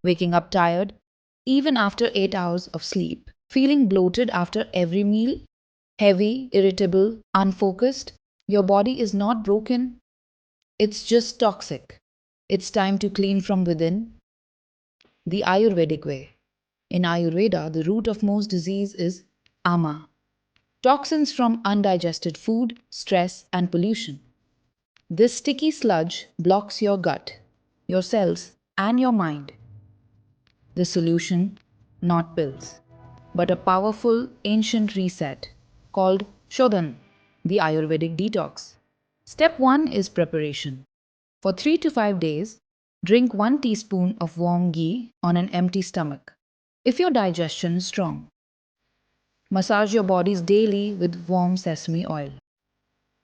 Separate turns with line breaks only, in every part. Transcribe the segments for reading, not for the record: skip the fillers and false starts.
waking up tired, even after 8 hours of sleep, feeling bloated after every meal, heavy, irritable, unfocused. Your body is not broken, it's just toxic. It's time to clean from within. The Ayurvedic way. In Ayurveda, the root of most disease is ama, toxins from undigested food, stress, and pollution. This sticky sludge blocks your gut, your cells, and your mind. The solution, not pills, but a powerful ancient reset called Shodhan, the Ayurvedic detox. Step 1 is preparation. For 3 to 5 days, drink 1 teaspoon of warm ghee on an empty stomach. If your digestion is strong, massage your bodies daily with warm sesame oil.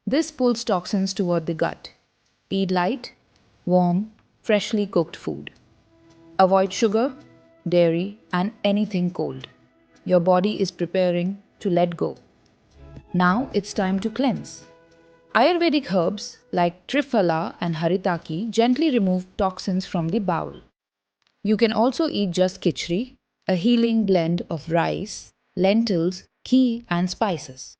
This pulls toxins toward the gut. Eat light, warm, freshly cooked food. Avoid sugar, dairy, and anything cold. Your body is preparing to let go. Now it's time to cleanse. Ayurvedic herbs like Triphala and Haritaki gently remove toxins from the bowel. You can also eat just khichdi, a healing blend of rice, lentils, ghee, and spices.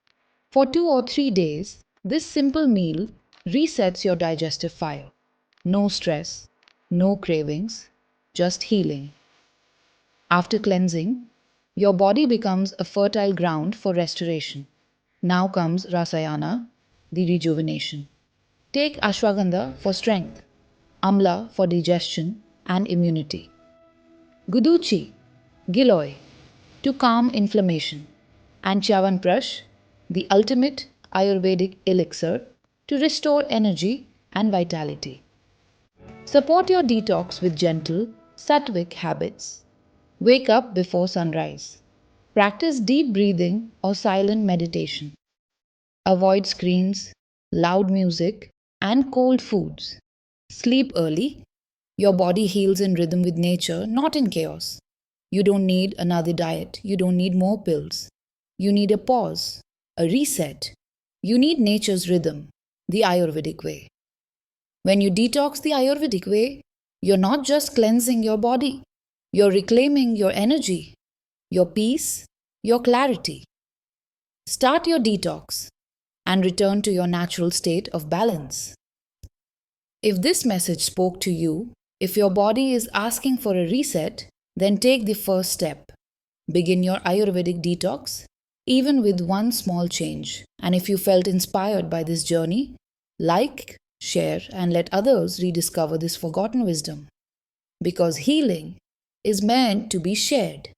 For 2 or 3 days, this simple meal resets your digestive fire. No stress, no cravings, just healing. After cleansing, your body becomes a fertile ground for restoration. Now comes Rasayana, the rejuvenation. Take ashwagandha for strength, amla for digestion and immunity, guduchi, giloy, to calm inflammation, and Chyawanprash, the ultimate Ayurvedic elixir, to restore energy and vitality. Support your detox with gentle, sattvic habits. Wake up before sunrise. Practice deep breathing or silent meditation. Avoid screens, loud music, and cold foods. Sleep early. Your body heals in rhythm with nature, not in chaos. You don't need another diet. You don't need more pills. You need a pause, a reset. You need nature's rhythm, the Ayurvedic way. When you detox the Ayurvedic way, you're not just cleansing your body, you're reclaiming your energy, your peace, your clarity. Start your detox and return to your natural state of balance. If this message spoke to you, if your body is asking for a reset, then take the first step. Begin your Ayurvedic detox, even with one small change. And if you felt inspired by this journey, like, share, and let others rediscover this forgotten wisdom. Because healing is meant to be shared.